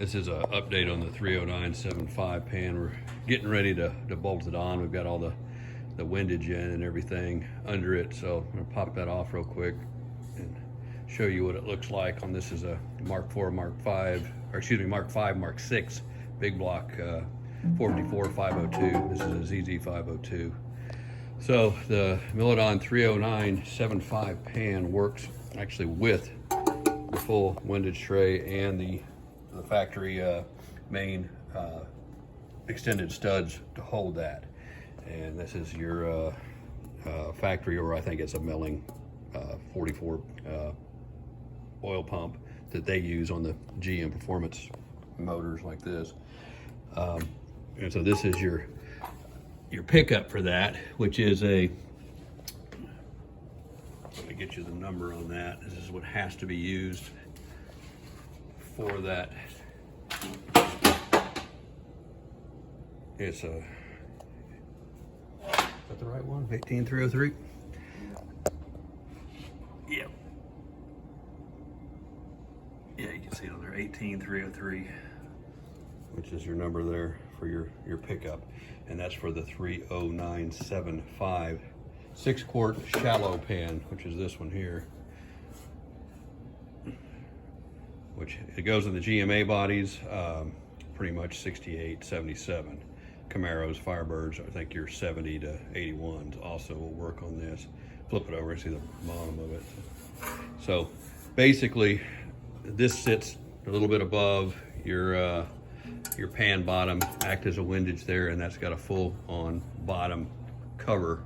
This is an update on the 30975 pan. We're getting ready to bolt it on. We've got all the windage in and everything under it. So I'm gonna pop that off real quick and show you what it looks like on this. Is a Mark IV, Mark V, or excuse me, Mark V, Mark VI, big block 454-502. This is a ZZ502. So the Milodon 30975 pan works actually with the full windage tray and the factory main extended studs to hold that. And this is your factory, or I think it's a milling 44 oil pump that they use on the GM performance motors like this. And so this is your pickup for that, which is a, let me get you the number on that. This is what has to be used for that. It's a, is that the right one? 18303? Yep. Yeah, you can see it on there, 18303, which is your number there for your pickup. And that's for the 30975 6-quart shallow pan, which is this one here. Which it goes in the GMA bodies, pretty much 68, 77. Camaros, Firebirds, I think your 70 to 81s also will work on this. Flip it over and see the bottom of it. So basically, this sits a little bit above your pan bottom, act as a windage there, and that's got a full-on bottom cover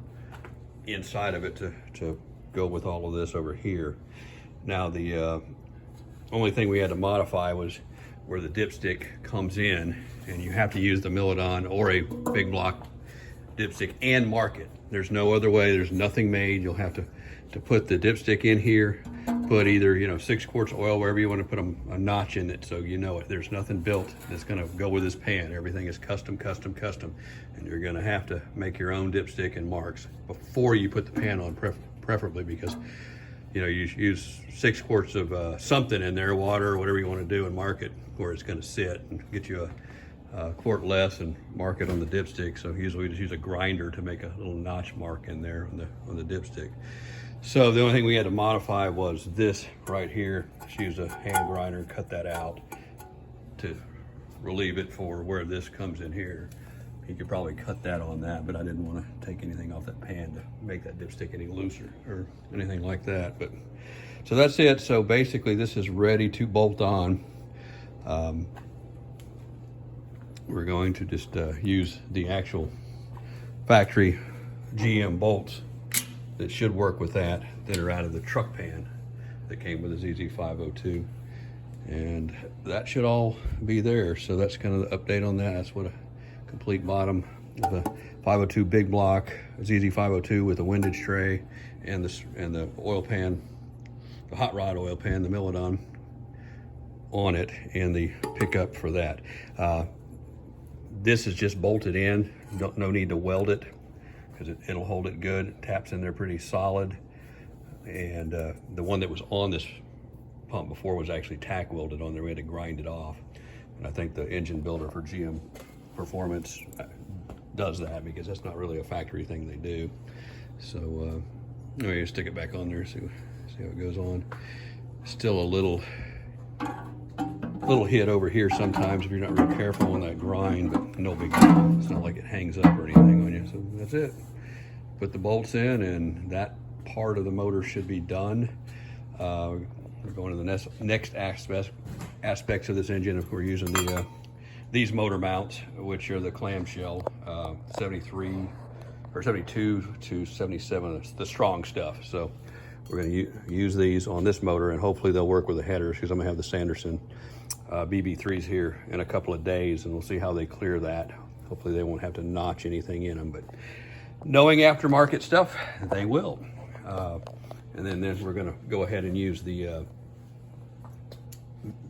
inside of it to go with all of this over here. Now the only thing we had to modify was where the dipstick comes in, and you have to use the Milodon or a big block dipstick and mark it. There's no other way, there's nothing made. You'll have to put the dipstick in here, put either 6 quarts oil, wherever you want to put a notch in it, so you know it. There's nothing built that's gonna go with this pan. Everything is custom, and you're gonna have to make your own dipstick and marks before you put the pan on, preferably, because you use 6 quarts of something in there, water or whatever you want to do, and mark it where it's going to sit, and get you a quart less and mark it on the dipstick. So usually we just use a grinder to make a little notch mark in there on the dipstick. So the only thing we had to modify was this right here. Just use a hand grinder and cut that out to relieve it for where this comes in here. You could probably cut that on that, but I didn't want to take anything off that pan to make that dipstick any looser or anything like that. But so that's it. So basically this is ready to bolt on. We're going to just use the actual factory GM bolts that should work with that are out of the truck pan that came with the ZZ502. And that should all be there. So that's kind of the update on that. That's what a complete bottom of the 502 big block ZZ502 with a windage tray and the oil pan, the hot rod oil pan, the Milodon on it, and the pickup for that. This is just bolted in. No need to weld it, because it'll hold it good. It taps in there pretty solid. And the one that was on this pump before was actually tack welded on there. We had to grind it off. And I think the engine builder for GM Performance does that, because that's not really a factory thing they do. So anyway, stick it back on there, see how it goes on. Still a little hit over here sometimes if you're not real careful on that grind, but no big deal. It's not like it hangs up or anything on you. So that's it. Put the bolts in, and that part of the motor should be done. We're going to the next aspects of this engine. We're using these motor mounts, which are the clamshell 73 or 72 to 77, the strong stuff. So we're going to use these on this motor, and hopefully they'll work with the headers, because I'm going to have the Sanderson BB3s here in a couple of days, and we'll see how they clear that. Hopefully they won't have to notch anything in them, but knowing aftermarket stuff, they will. And then we're going to go ahead and use the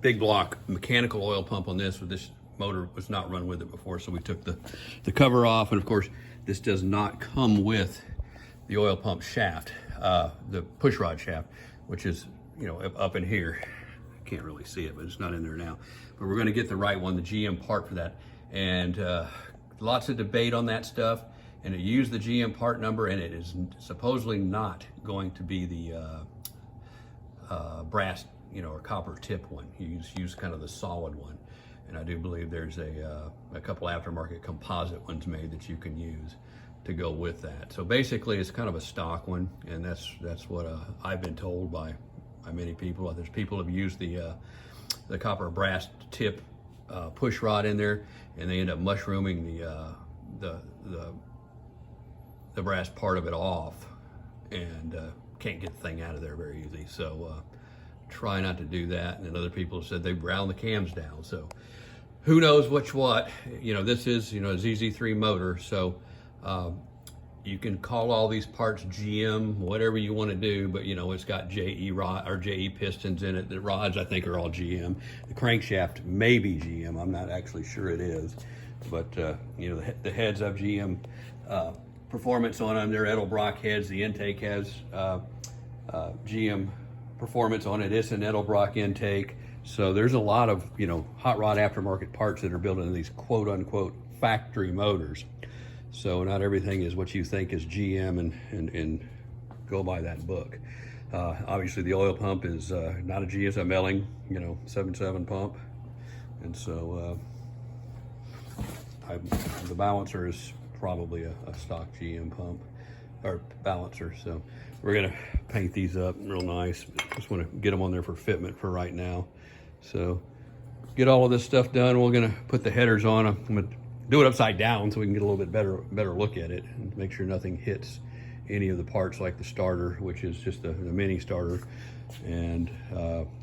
big block mechanical oil pump on this. This motor was not run with it before, so we took the cover off. And of course, this does not come with the oil pump shaft, the push rod shaft, which is up in here. can't really see it, but it's not in there now. But we're gonna get the right one, the GM part for that. And lots of debate on that stuff. And it used the GM part number, and it is supposedly not going to be the brass, you know, or copper tip one. You use kind of the solid one. And I do believe there's a couple aftermarket composite ones made that you can use to go with that. So basically it's kind of a stock one, and that's what I've been told by many people. There's people have used the copper brass tip push rod in there, and they end up mushrooming the brass part of it off, and can't get the thing out of there very easy. So try not to do that. And then other people have said they ground the cams down. So who knows which what. You know, this is, you know, a ZZ3 motor, so you can call all these parts GM, whatever you want to do, but you know, it's got JE rod or JE pistons in it. The rods I think are all GM. The crankshaft may be GM. I'm not actually sure it is, but you know, the heads have GM performance on them. They're Edelbrock heads. The intake has GM performance on it. It's an Edelbrock intake. So there's a lot of, you know, hot rod aftermarket parts that are built into these quote unquote factory motors. So not everything is what you think is GM, and go by that book. Obviously the oil pump is not a GM, it's a Melling, you know, 7.7 pump. And so the balancer is probably a stock GM pump or balancer. So we're gonna paint these up real nice. Just wanna get them on there for fitment for right now. So get all of this stuff done. We're gonna put the headers on. I'm gonna do it upside down so we can get a little bit better look at it and make sure nothing hits any of the parts, like the starter, which is just the mini starter, and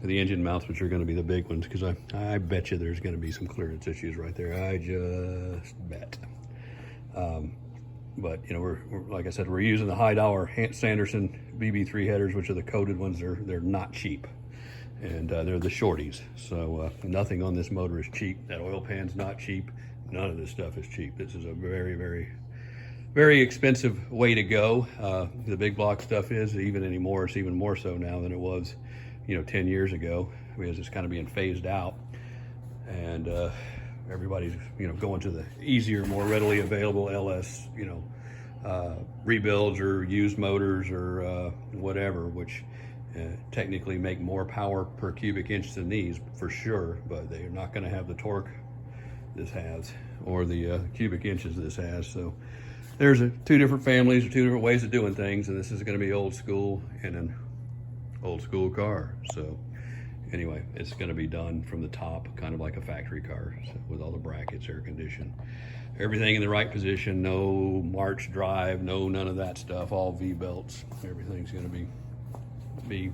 the engine mounts, which are going to be the big ones, because I bet you there's going to be some clearance issues right there. I just bet. But you know, we're like I said, we're using the high dollar Sanderson BB3 headers, which are the coated ones. They're not cheap, and they're the shorties. So nothing on this motor is cheap. That oil pan's not cheap. None of this stuff is cheap. This is a very, very, very expensive way to go. The big block stuff is, even anymore, it's even more so now than it was, you know, 10 years ago, because it's kind of being phased out. And everybody's, you know, going to the easier, more readily available LS, you know, rebuilds or used motors or whatever, which technically make more power per cubic inch than these for sure, but they're not going to have the torque this has, or the cubic inches this has. So there's two different families or two different ways of doing things, and this is going to be old school in an old school car. So anyway, it's going to be done from the top, kind of like a factory car, so with all the brackets, air conditioned, everything in the right position, no march drive, none of that stuff, all V-belts. Everything's going to be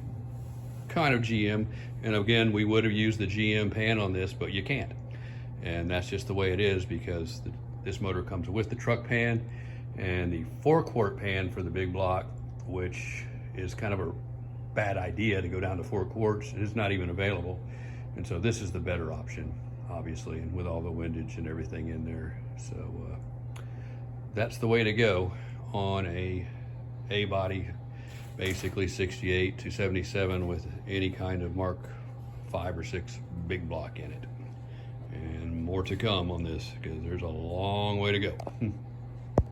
kind of GM. And again, we would have used the GM pan on this, but you can't. And that's just the way it is, because this motor comes with the truck pan and the 4-quart pan for the big block, which is kind of a bad idea to go down to 4 quarts. It is not even available. And so this is the better option, obviously, and with all the windage and everything in there. So that's the way to go on a body, basically 68 to 77 with any kind of Mark 5 or 6 big block in it. And more to come on this, because there's a long way to go.